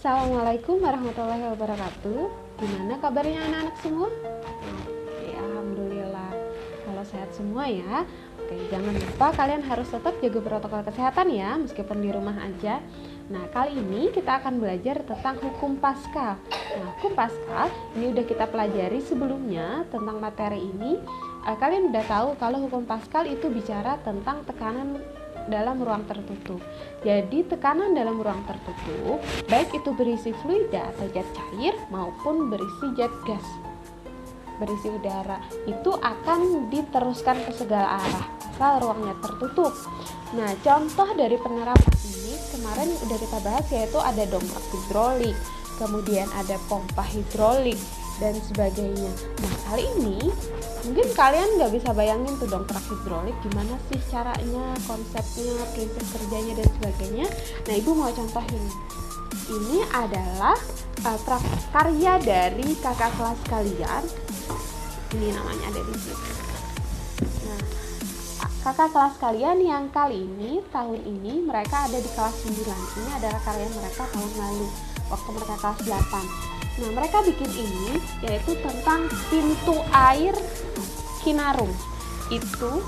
Assalamualaikum warahmatullahi wabarakatuh. Gimana kabarnya anak-anak semua? Oke, alhamdulillah. Kalau sehat semua ya. Oke, jangan lupa kalian harus tetap jaga protokol kesehatan ya, meskipun di rumah aja. Nah, kali ini kita akan belajar tentang hukum Paskal. Nah, hukum Paskal ini udah kita pelajari sebelumnya tentang materi ini. Kalian udah tahu kalau hukum Paskal itu bicara tentang tekanan dalam ruang tertutup. Jadi tekanan dalam ruang tertutup, baik itu berisi fluida atau zat cair maupun berisi zat gas, berisi udara, itu akan diteruskan ke segala arah asal ruangnya tertutup. Nah, contoh dari penerapan ini kemarin udah kita bahas, yaitu ada dongkrak hidrolik, kemudian ada pompa hidrolik dan sebagainya. Nah, kali ini mungkin kalian nggak bisa bayangin tuh dongkrak hidrolik gimana sih caranya, konsepnya, prinsip kerjanya dan sebagainya. Nah, ibu mau contohin. Ini adalah karya dari kakak kelas kalian. Ini namanya ada di sini. Nah, kakak kelas kalian yang kali ini, tahun ini mereka ada di kelas 9. Ini adalah karya mereka tahun lalu waktu mereka kelas 8. Nah, mereka bikin ini yaitu tentang pintu air Kinarum. Itu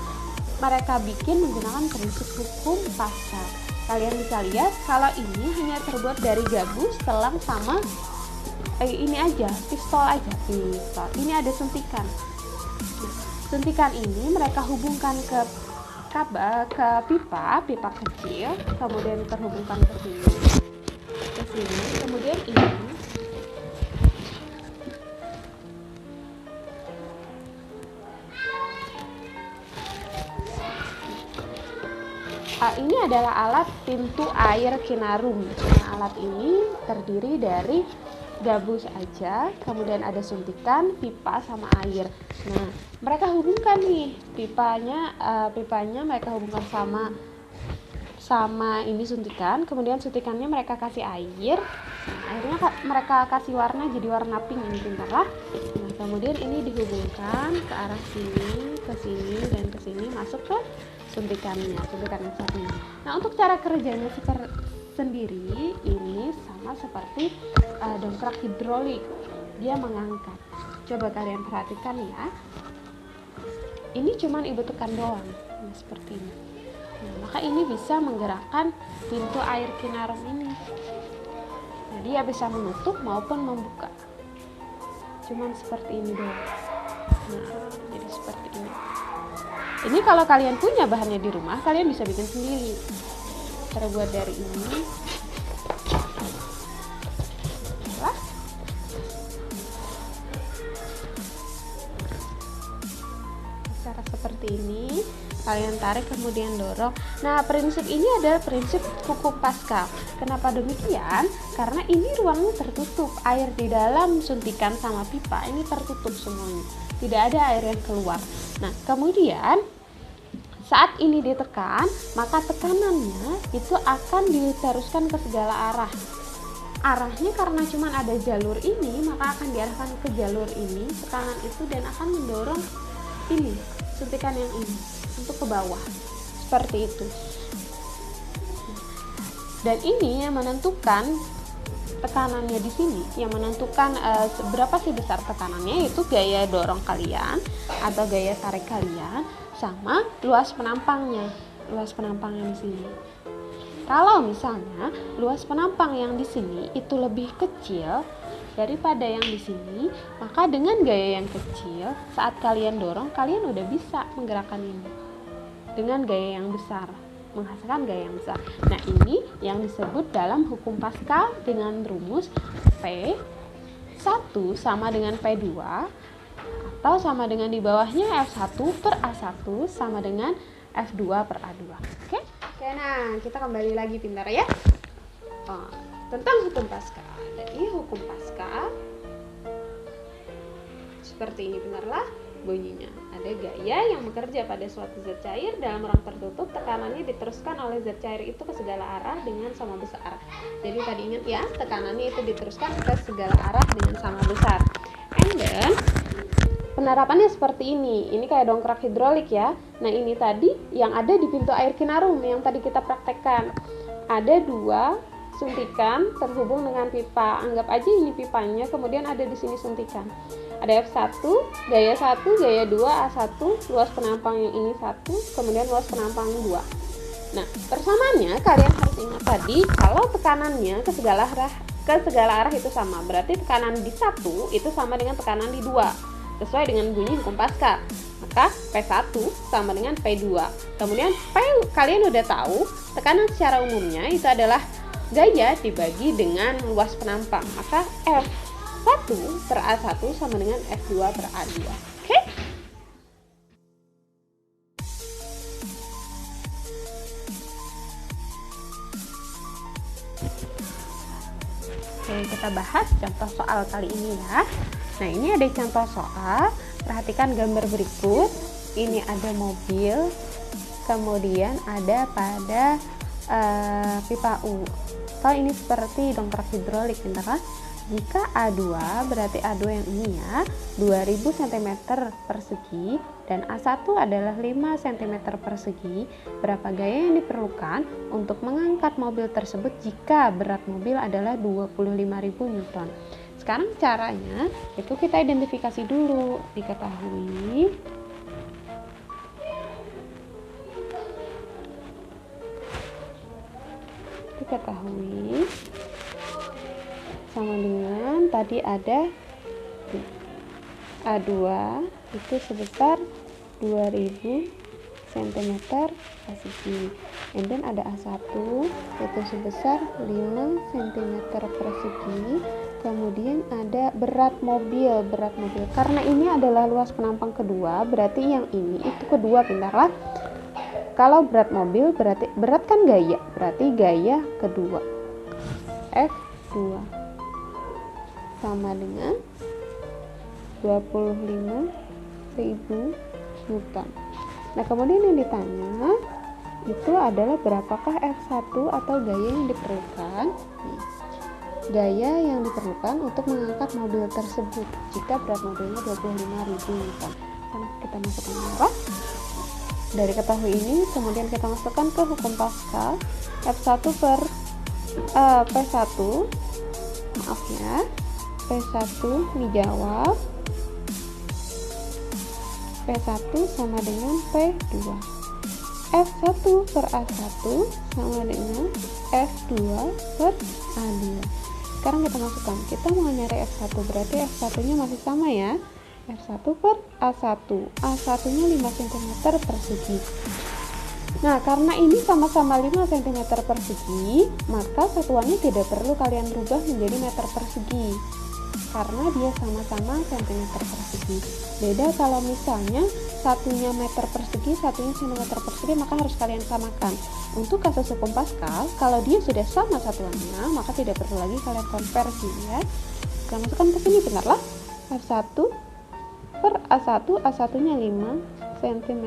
mereka bikin menggunakan prinsip hukum Paskal. Kalian bisa lihat kalau ini hanya terbuat dari gabus, selang sama ini aja, pistol aja, pistol. Ini ada suntikan. Nah, suntikan ini mereka hubungkan ke pipa kecil, kemudian terhubungkan ke sini, kemudian ini ini adalah alat pintu air Kinarum. Nah, alat ini terdiri dari gabus aja, kemudian ada suntikan, pipa sama air. Nah, mereka hubungkan nih pipanya mereka hubungkan sama ini suntikan, kemudian suntikannya mereka kasih air. Nah, airnya mereka kasih warna jadi warna pink, ini pintarlah. Nah, kemudian ini dihubungkan ke arah sini, ke sini dan ke sini, masuk ke suntikan yang satunya. Nah, untuk cara kerjanya sendiri ini sama seperti dongkrak hidrolik, dia mengangkat. Coba kalian perhatikan ya, ini cuman ibu tekan doang, nah, seperti ini. Nah, maka ini bisa menggerakkan pintu air Kinarum ini. Nah, dia bisa menutup maupun membuka, cuman seperti ini doang. Nah, jadi seperti ini. Ini kalau kalian punya bahannya di rumah, kalian bisa bikin sendiri. Terbuat dari ini. Cara seperti ini, kalian tarik kemudian dorong. Nah, prinsip ini adalah prinsip hukum Paskal. Kenapa demikian? Karena ini ruangnya tertutup, air di dalam suntikan sama pipa ini tertutup semuanya, tidak ada air yang keluar. Nah, kemudian saat ini ditekan, maka tekanannya itu akan diteruskan ke segala arah. Arahnya karena cuma ada jalur ini, maka akan diarahkan ke jalur ini, tekanan itu, dan akan mendorong ini, suntikan yang ini untuk ke bawah. Seperti itu. Dan ini yang menentukan tekanannya di sini, yang menentukan seberapa sih besar tekanannya, yaitu gaya dorong kalian atau gaya tarik kalian sama luas penampangnya di sini. Kalau misalnya luas penampang yang di sini itu lebih kecil daripada yang di sini, maka dengan gaya yang kecil saat kalian dorong, kalian udah bisa menggerakkan ini. Dengan gaya yang besar, menghasilkan gaya yang besar. Nah, ini yang disebut dalam hukum Paskal dengan rumus P1 sama dengan P2, atau sama dengan di bawahnya F1 per A1 sama dengan F2 per A2. Oke, nah kita kembali lagi pintar ya. Tentang hukum Paskal. Jadi hukum Paskal seperti ini, benarlah bunyinya. Ada gaya yang bekerja pada suatu zat cair dalam ruang tertutup, tekanannya diteruskan oleh zat cair itu ke segala arah dengan sama besar. Jadi tadi ingat ya, tekanannya itu diteruskan ke segala arah dengan sama besar. And then penerapannya seperti ini. Ini kayak dongkrak hidrolik ya. Nah, ini tadi yang ada di pintu air Kinarum yang tadi kita praktekkan. Ada dua suntikan terhubung dengan pipa. Anggap aja ini pipanya, kemudian ada di sini suntikan. Ada F1, gaya 1, gaya 2, A1, luas penampang yang ini 1, kemudian luas penampang 2. Nah, persamaannya kalian harus ingat tadi kalau tekanannya ke segala arah itu sama. Berarti tekanan di 1 itu sama dengan tekanan di 2. Sesuai dengan bunyi hukum Pascal. Maka P1 sama dengan P2. Kemudian P kalian udah tahu, tekanan secara umumnya itu adalah gaya dibagi dengan luas penampang. Maka F1 per A1 sama dengan F2 per A2. Oke? Oke, kita bahas contoh soal kali ini ya. Nah, ini ada contoh soal. Perhatikan gambar berikut. Ini ada mobil, kemudian ada pada pipa U. Atau ini seperti dongkrak hidrolik, pintar kan? Jika A2, berarti A2 yang ini ya, 2000 cm persegi dan A1 adalah 5 cm persegi, berapa gaya yang diperlukan untuk mengangkat mobil tersebut jika berat mobil adalah 25.000 Newton. Sekarang caranya itu kita identifikasi dulu. Diketahui sama dengan tadi ada A2 itu sebesar 2000 cm persegi, and then ada A1 itu sebesar 5 cm persegi. Kemudian ada berat mobil. Karena ini adalah luas penampang kedua, berarti yang ini itu kedua, pintarlah. Kalau berat mobil berarti berat kan gaya, berarti gaya kedua F2 sama dengan 25.000 Newton. Nah, kemudian yang ditanya itu adalah berapakah F1 atau gaya yang diperlukan. Gaya yang diperlukan untuk mengangkat mobil tersebut jika berat mobilnya 25.000 Newton. Kita masukkan apa? Dari ketahui ini kemudian kita masukkan ke hukum Pascal. F1 per P1, maaf ya, P1 dijawab, P1 sama dengan P2. F1 per A1 sama dengan F2 per A2. Sekarang kita masukkan, kita mau nyari F1, berarti F1 nya masih sama ya, F1 per A1, A1 nya 5 cm persegi. Nah, karena ini sama-sama 5 cm persegi, maka satuannya tidak perlu kalian rubah menjadi meter persegi, karena dia sama-sama cm persegi. Beda kalau misalnya satunya meter persegi, satunya cm persegi, maka harus kalian samakan. Untuk kasus hukum Pascal, kalau dia sudah sama satuannya, maka tidak perlu lagi kalian konversi ya. Kita masukkan ke sini, benarlah. F1 per A1, A1 nya 5 cm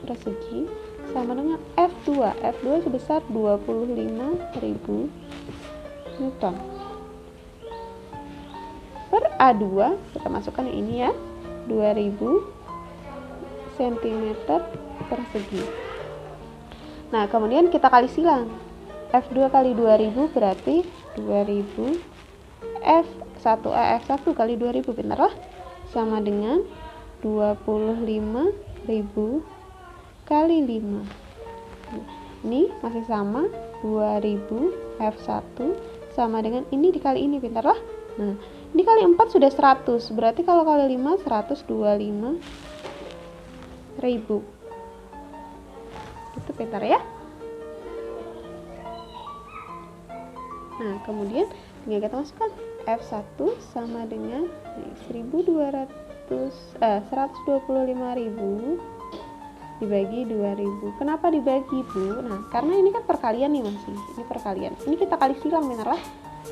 persegi sama dengan F2. F2 sebesar 25.000 Newton. Per A2 kita masukkan yang ini ya, 2000 cm persegi. Nah, kemudian kita kali silang. F2 kali 2000 berarti 2000. F1 kali 2000, benar lah, sama dengan 25.000 kali 5. Ini masih sama, 2000 F1 sama dengan ini dikali ini, pintar lah. Nah, ini kali 4 sudah 100, berarti kalau kali 5 125.000. Itu pintar ya. Nah, kemudian tinggal kita masukkan F1 sama dengan 125.000 dibagi 2000. Kenapa dibagi, Bu? Nah, karena ini kan perkalian nih masih. Ini perkalian. Ini kita kali silang, benar lah.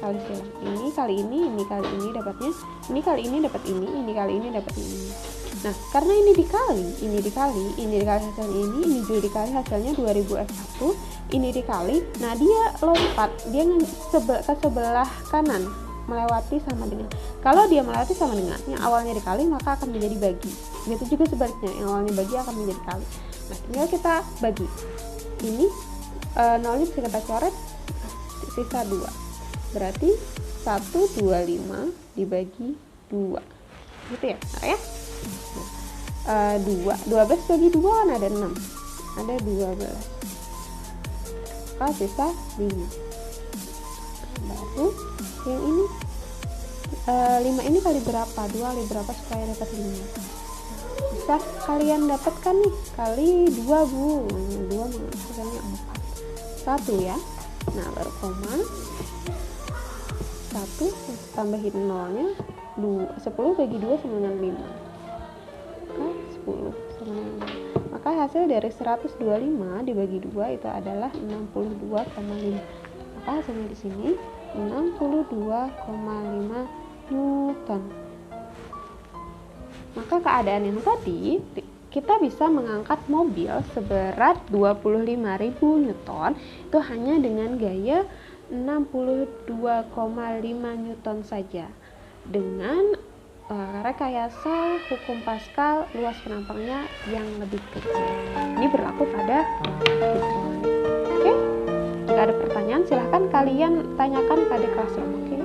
Kali silang. Ini kali ini kali ini dapatnya. Ini kali ini dapat ini kali ini dapat ini. Nah, karena ini dikali hasilnya ini juga dikali hasilnya 2000 F1, ini dikali. Nah, dia lompat, dia ke sebelah kanan, melewati sama dengan. Kalau dia melewati sama dengan yang awalnya dikali, maka akan menjadi bagi. Begitu juga sebaliknya, yang awalnya bagi akan menjadi kali. Nah, tinggal kita bagi. Ini nolnya bisa kita coret. sisa 2. Berarti 125 dibagi 2. Gitu ya, ya? 12 bagi 2 kan ada 6. Ada 12. Maka sisa 5. Baru yang ini 5 ini kali berapa? 2 kali berapa supaya dapat 5? Bisa kalian dapatkan nih, kali 2 Bu. 2 menghasilkannya 4. 1 ya. Nah, baru koma. 1 tambahin nolnya 10 bagi 2 sama dengan 5. Maka 10 sama dengan 5. Maka hasil dari 125 dibagi 2 itu adalah 62,5. Maka hasilnya di sini 62,5 Newton. Maka keadaan yang tadi, kita bisa mengangkat mobil seberat 25.000 Newton itu hanya dengan gaya 62,5 Newton saja, dengan rekayasa hukum Pascal luas penampangnya yang lebih kecil. Ini berlaku pada hidrolik. Oke, jika ada pertanyaan silahkan kalian tanyakan pada classroom. Oke.